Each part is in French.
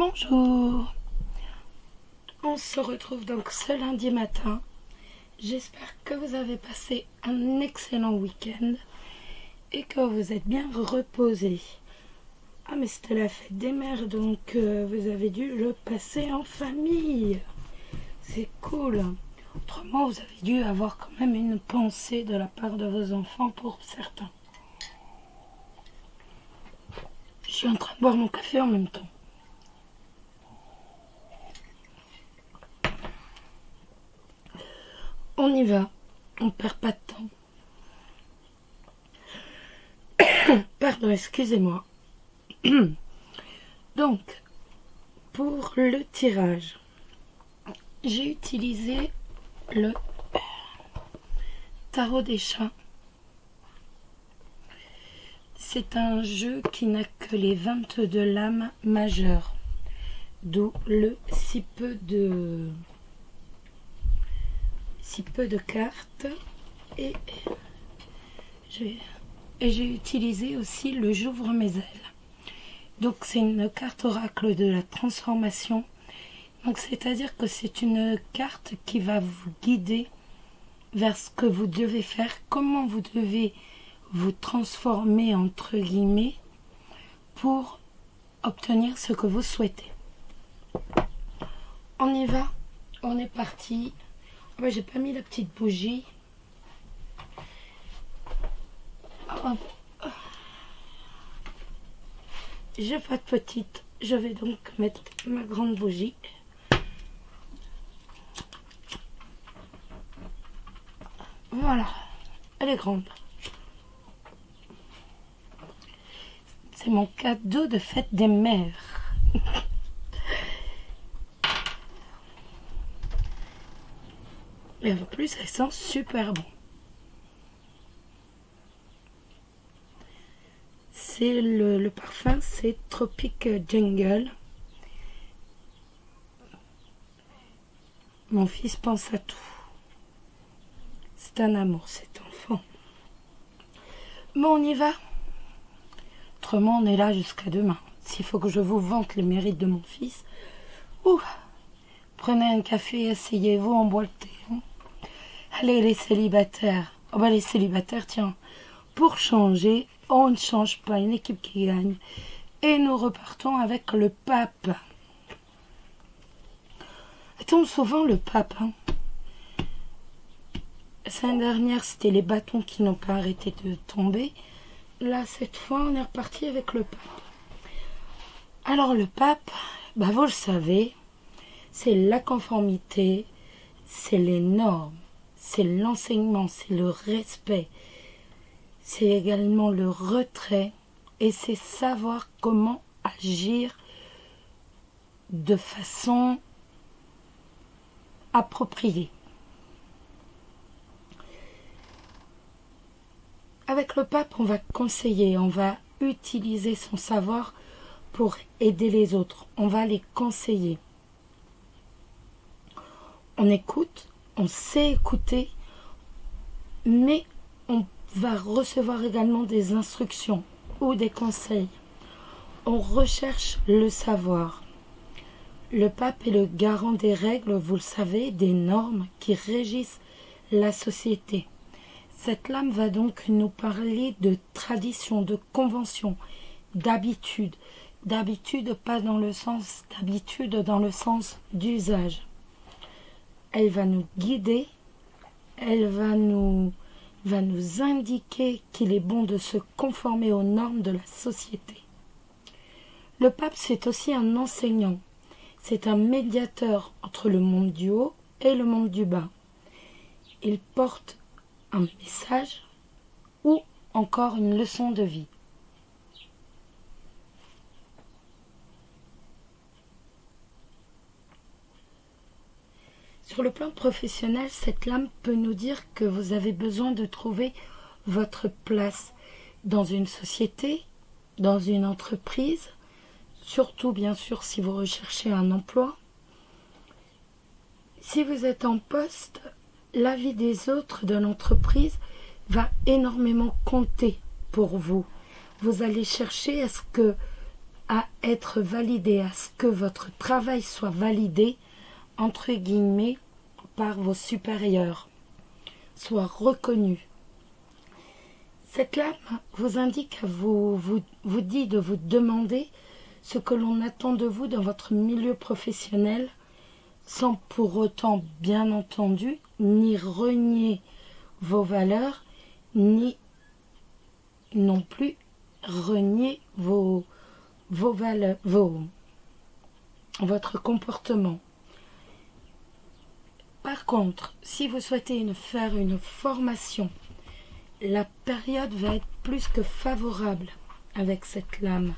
Bonjour, on se retrouve donc ce lundi matin. J'espère que vous avez passé un excellent week-end et que vous êtes bien reposés. Ah mais c'était la fête des mères, donc vous avez dû le passer en famille. C'est cool. Autrement, vous avez dû avoir quand même une pensée de la part de vos enfants pour certains. Je suis en train de boire mon café en même temps. On y va, on perd pas de temps. Pardon, excusez-moi. Donc, pour le tirage, j'ai utilisé le tarot des chats. C'est un jeu qui n'a que les 22 lames majeures, d'où le si peu de cartes, et j'ai utilisé aussi le j'ouvre mes ailes. Donc c'est une carte oracle de la transformation. Donc c'est-à-dire que c'est une carte qui va vous guider vers ce que vous devez faire, comment vous devez vous transformer entre guillemets pour obtenir ce que vous souhaitez. On y va, on est parti. Oh ben, j'ai pas mis la petite bougie. Hop. J'ai pas de petite, je vais donc mettre ma grande bougie. Voilà, elle est grande. C'est mon cadeau de fête des mères. Et en plus, elle sent super bon. C'est le parfum, c'est Tropic Jungle. Mon fils pense à tout. C'est un amour, cet enfant. Bon, on y va. Autrement, on est là jusqu'à demain. S'il faut que je vous vante les mérites de mon fils. Ouh, prenez un café, asseyez-vous, on boit le thé. Allez, les célibataires. Oh bah les célibataires, tiens, pour changer, on ne change pas, une équipe qui gagne. Et nous repartons avec le pape. Elle tombe souvent le pape. La semaine dernière, c'était les bâtons qui n'ont pas arrêté de tomber. Là, cette fois, on est reparti avec le pape. Alors le pape, bah vous le savez, c'est la conformité, c'est les normes, c'est l'enseignement, c'est le respect, c'est également le retrait et c'est savoir comment agir de façon appropriée. Avec le pape, on va conseiller, on va utiliser son savoir pour aider les autres, on va les conseiller. On écoute, on sait écouter, mais on va recevoir également des instructions ou des conseils. On recherche le savoir. Le pape est le garant des règles, vous le savez, des normes qui régissent la société. Cette lame va donc nous parler de tradition, de convention, d'habitude. D'habitude, pas dans le sens d'habitude, dans le sens d'usage. Elle va nous guider, elle va nous indiquer qu'il est bon de se conformer aux normes de la société. Le pape, c'est aussi un enseignant. C'est un médiateur entre le monde du haut et le monde du bas. Il porte un message ou encore une leçon de vie. Sur le plan professionnel, cette lame peut nous dire que vous avez besoin de trouver votre place dans une société, dans une entreprise, surtout bien sûr si vous recherchez un emploi. Si vous êtes en poste, l'avis des autres de l'entreprise va énormément compter pour vous. Vous allez chercher à ce que à être validé, à ce que votre travail soit validé, entre guillemets, par vos supérieurs, soit reconnu. Cette lame vous indique, vous dit de vous demander ce que l'on attend de vous dans votre milieu professionnel, sans pour autant, bien entendu, ni renier vos valeurs, ni non plus renier vos valeurs, votre comportement. Par contre, si vous souhaitez faire une formation, la période va être plus que favorable avec cette lame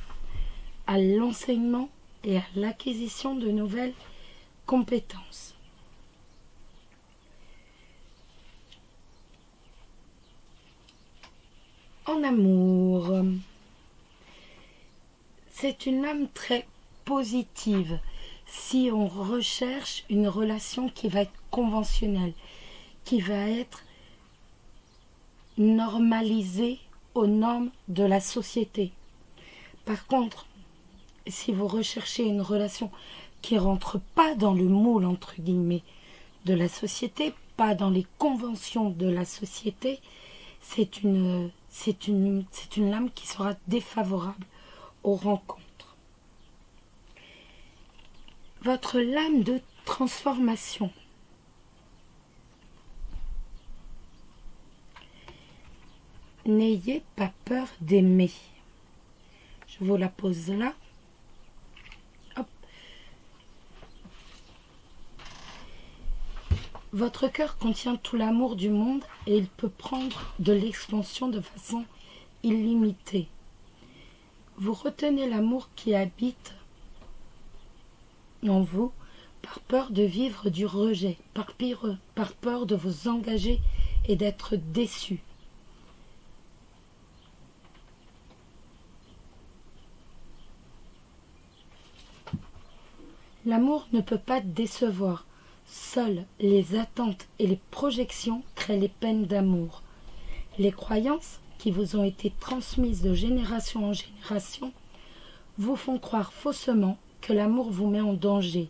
à l'enseignement et à l'acquisition de nouvelles compétences. En amour, c'est une lame très positive si on recherche une relation qui va être conventionnelle, qui va être normalisée aux normes de la société. Par contre, si vous recherchez une relation qui ne rentre pas dans le moule, entre guillemets, de la société, pas dans les conventions de la société, c'est une lame qui sera défavorable aux rencontres. Votre lame de transformation. N'ayez pas peur d'aimer. Je vous la pose là. Hop. Votre cœur contient tout l'amour du monde et il peut prendre de l'expansion de façon illimitée. Vous retenez l'amour qui habite en vous par peur de vivre du rejet, par peur de vous engager et d'être déçu. L'amour ne peut pas décevoir. Seules les attentes et les projections créent les peines d'amour. Les croyances qui vous ont été transmises de génération en génération vous font croire faussement que l'amour vous met en danger.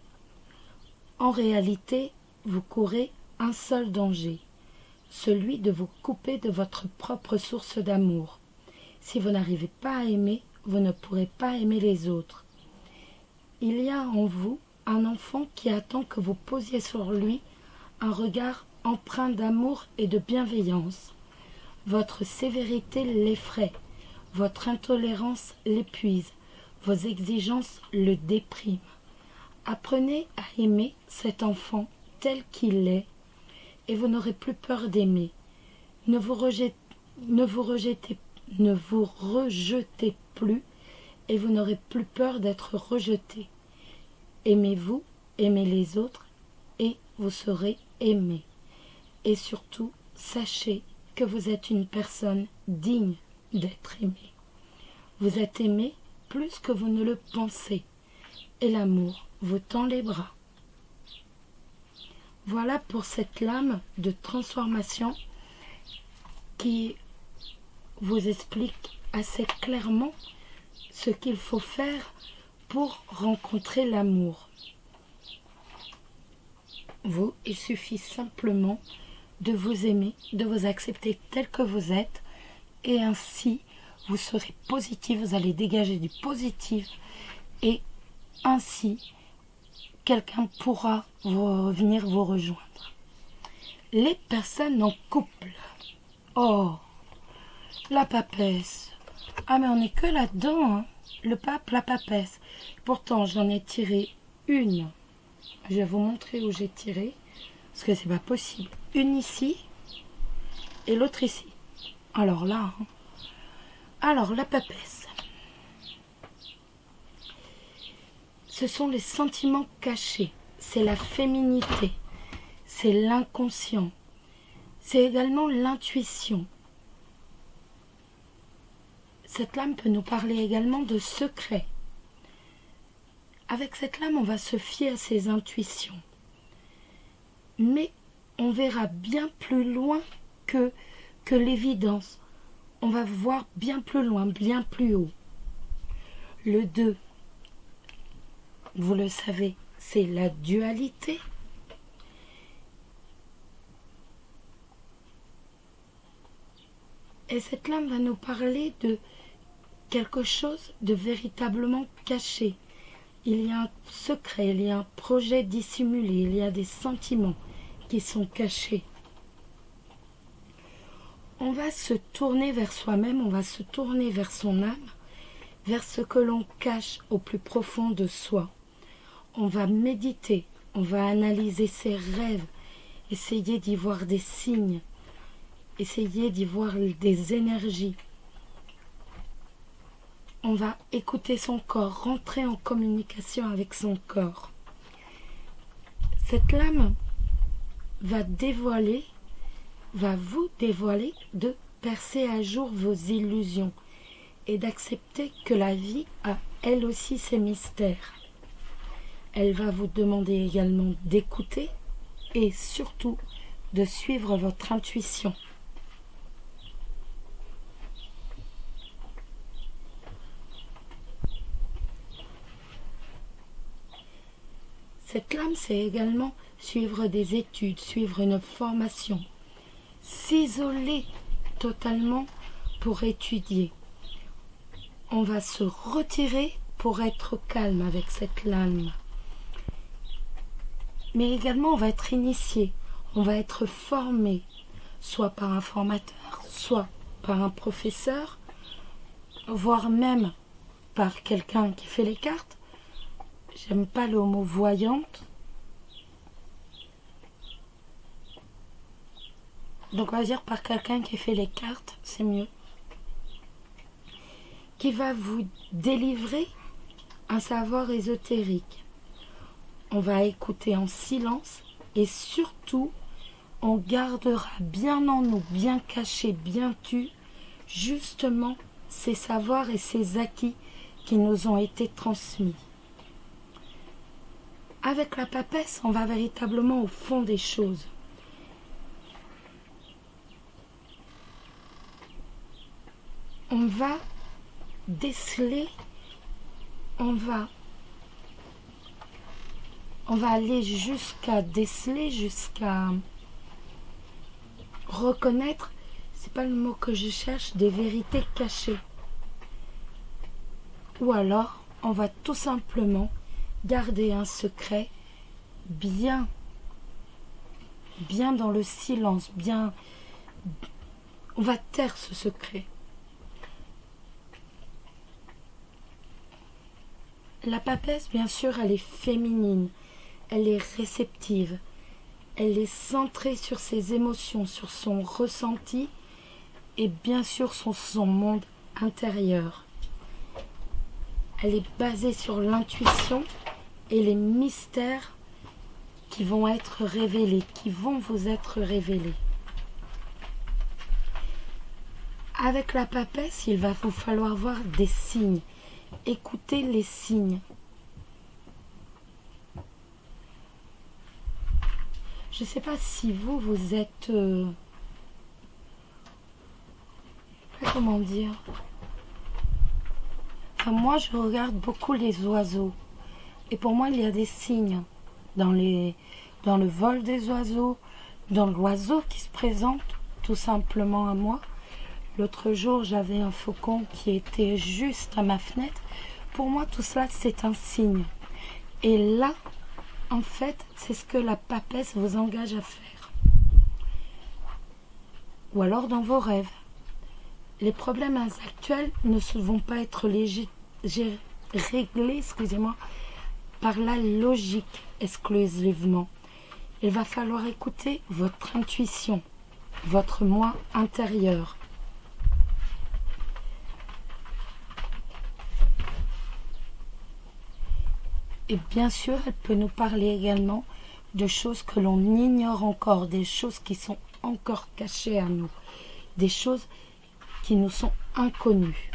En réalité, vous courez un seul danger, celui de vous couper de votre propre source d'amour. Si vous n'arrivez pas à aimer, vous ne pourrez pas aimer les autres. Il y a en vous un enfant qui attend que vous posiez sur lui un regard empreint d'amour et de bienveillance. Votre sévérité l'effraie, votre intolérance l'épuise, vos exigences le dépriment. Apprenez à aimer cet enfant tel qu'il est et vous n'aurez plus peur d'aimer. Ne vous rejetez plus et vous n'aurez plus peur d'être rejeté. Aimez-vous, aimez les autres et vous serez aimé. Et surtout, sachez que vous êtes une personne digne d'être aimée. Vous êtes aimé plus que vous ne le pensez et l'amour vous tend les bras. Voilà pour cette lame de transformation qui vous explique assez clairement ce qu'il faut faire pour rencontrer l'amour. Vous, il suffit simplement de vous aimer, de vous accepter tel que vous êtes, et ainsi vous serez positif, vous allez dégager du positif, et ainsi quelqu'un pourra venir vous rejoindre. Les personnes en couple. Oh, la papesse. Ah mais on n'est que là-dedans, hein. Le pape, la papesse. Pourtant, j'en ai tiré une. Je vais vous montrer où j'ai tiré, parce que c'est pas possible. Une ici, et l'autre ici. Alors là, hein. Alors, la papesse. Ce sont les sentiments cachés. C'est la féminité. C'est l'inconscient. C'est également l'intuition. Cette lame peut nous parler également de secrets. Avec cette lame, on va se fier à ses intuitions. Mais on verra bien plus loin que l'évidence. On va voir bien plus loin, bien plus haut. Le 2, vous le savez, c'est la dualité. Et cette lame va nous parler de quelque chose de véritablement caché. Il y a un secret, il y a un projet dissimulé, il y a des sentiments qui sont cachés. On va se tourner vers soi-même, on va se tourner vers son âme, vers ce que l'on cache au plus profond de soi. On va méditer, on va analyser ses rêves, essayer d'y voir des signes, essayer d'y voir des énergies. On va écouter son corps, rentrer en communication avec son corps. Cette lame va vous dévoiler de percer à jour vos illusions et d'accepter que la vie a elle aussi ses mystères. Elle va vous demander également d'écouter et surtout de suivre votre intuition. Cette lame, c'est également suivre des études, suivre une formation, s'isoler totalement pour étudier. On va se retirer pour être calme avec cette lame. Mais également, on va être initié, on va être formé, soit par un formateur, soit par un professeur, voire même par quelqu'un qui fait les cartes. J'aime pas le mot voyante. Donc on va dire par quelqu'un qui fait les cartes, c'est mieux. Qui va vous délivrer un savoir ésotérique. On va écouter en silence et surtout, on gardera bien en nous, bien caché, bien tu, justement ces savoirs et ces acquis qui nous ont été transmis. Avec la papesse, on va véritablement au fond des choses. On va déceler, on va aller jusqu'à déceler, jusqu'à reconnaître, c'est pas le mot que je cherche, des vérités cachées. Ou alors, on va tout simplement garder un secret bien dans le silence, on va taire ce secret. La papesse, bien sûr, elle est féminine, elle est réceptive, elle est centrée sur ses émotions, sur son ressenti et bien sûr sur son monde intérieur. Elle est basée sur l'intuition et les mystères qui vont être révélés, qui vont vous être révélés. Avec la papesse, il va vous falloir voir des signes. Écoutez les signes. Je ne sais pas si vous êtes... comment dire? Enfin, moi, je regarde beaucoup les oiseaux. Et pour moi, il y a des signes dans le vol des oiseaux, dans l'oiseau qui se présente tout simplement à moi. L'autre jour, j'avais un faucon qui était juste à ma fenêtre. Pour moi, tout cela, c'est un signe. Et là, en fait, c'est ce que la papesse vous engage à faire. Ou alors dans vos rêves. Les problèmes actuels ne vont pas être réglés, par la logique exclusivement. Il va falloir écouter votre intuition, votre moi intérieur. Et bien sûr, elle peut nous parler également de choses que l'on ignore encore, des choses qui sont encore cachées à nous, des choses qui nous sont inconnues.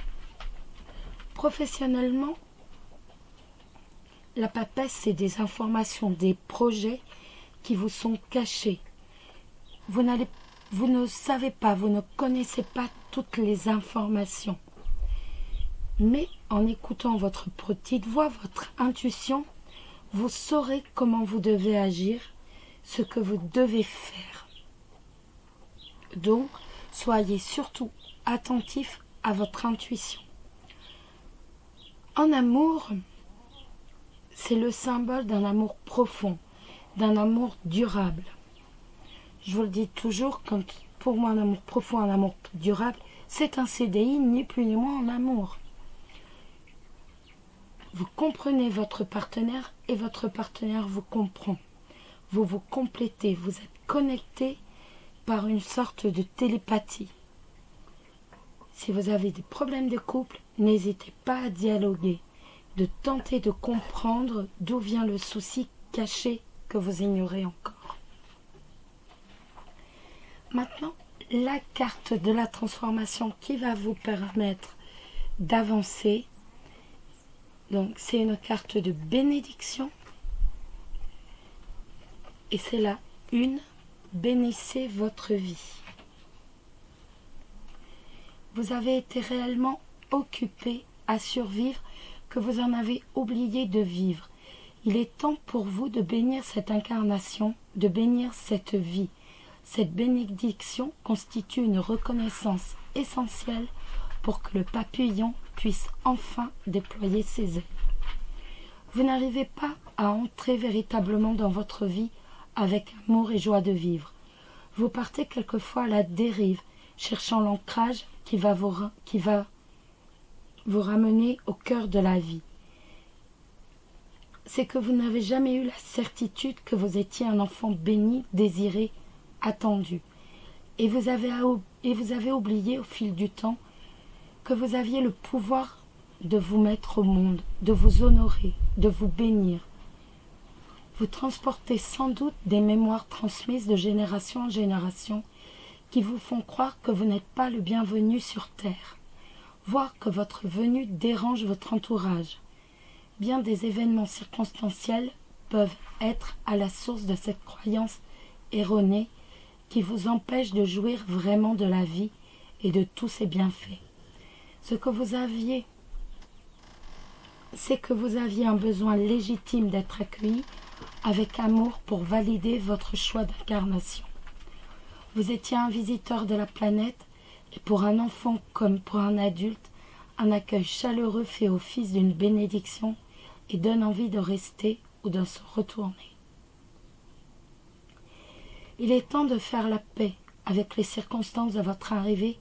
Professionnellement, la papesse, c'est des informations, des projets qui vous sont cachés. Vous ne savez pas, vous ne connaissez pas toutes les informations. Mais en écoutant votre petite voix, votre intuition, vous saurez comment vous devez agir, ce que vous devez faire. Donc, soyez surtout attentifs à votre intuition. En amour, c'est le symbole d'un amour profond, d'un amour durable. Je vous le dis toujours, quand pour moi un amour profond, un amour durable, c'est un CDI, ni plus ni moins en amour. Vous comprenez votre partenaire et votre partenaire vous comprend. Vous vous complétez, vous êtes connectés par une sorte de télépathie. Si vous avez des problèmes de couple, n'hésitez pas à dialoguer, de tenter de comprendre d'où vient le souci caché que vous ignorez encore. Maintenant, la carte de la transformation qui va vous permettre d'avancer. Donc, c'est une carte de bénédiction. Et c'est la 1. Bénissez votre vie. Vous avez été réellement occupé à survivre que vous en avez oublié de vivre. Il est temps pour vous de bénir cette incarnation, de bénir cette vie. Cette bénédiction constitue une reconnaissance essentielle pour que le papillon puisse enfin déployer ses ailes. Vous n'arrivez pas à entrer véritablement dans votre vie avec amour et joie de vivre. Vous partez quelquefois à la dérive, cherchant l'ancrage qui va vous ramener au cœur de la vie. C'est que vous n'avez jamais eu la certitude que vous étiez un enfant béni, désiré, attendu. Et vous avez oublié au fil du temps que vous aviez le pouvoir de vous mettre au monde, de vous honorer, de vous bénir. Vous transportez sans doute des mémoires transmises de génération en génération qui vous font croire que vous n'êtes pas le bienvenu sur Terre, voire que votre venue dérange votre entourage. Bien des événements circonstanciels peuvent être à la source de cette croyance erronée qui vous empêche de jouir vraiment de la vie et de tous ses bienfaits. C'est que vous aviez un besoin légitime d'être accueilli avec amour pour valider votre choix d'incarnation. Vous étiez un visiteur de la planète et pour un enfant comme pour un adulte, un accueil chaleureux fait office d'une bénédiction et donne envie de rester ou de se retourner. Il est temps de faire la paix avec les circonstances de votre arrivée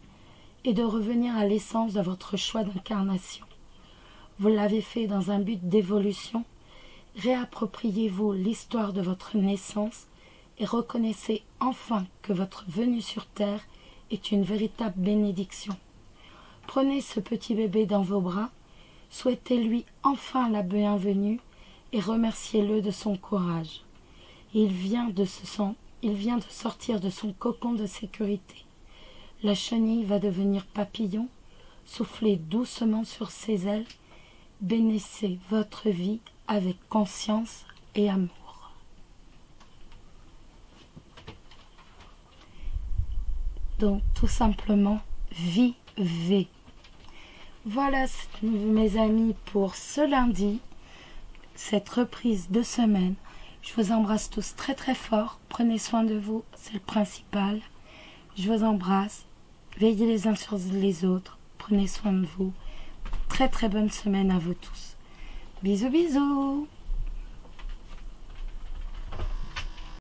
et de revenir à l'essence de votre choix d'incarnation. Vous l'avez fait dans un but d'évolution. Réappropriez-vous l'histoire de votre naissance et reconnaissez enfin que votre venue sur Terre est une véritable bénédiction. Prenez ce petit bébé dans vos bras, souhaitez-lui enfin la bienvenue et remerciez-le de son courage. Il vient de sortir de son cocon de sécurité. La chenille va devenir papillon, soufflez doucement sur ses ailes, bénissez votre vie avec conscience et amour. Donc tout simplement, vivez. Voilà mes amis pour ce lundi, cette reprise de semaine. Je vous embrasse tous très très fort. Prenez soin de vous, c'est le principal. Je vous embrasse. Veillez les uns sur les autres. Prenez soin de vous. Très très bonne semaine à vous tous. Bisous bisous.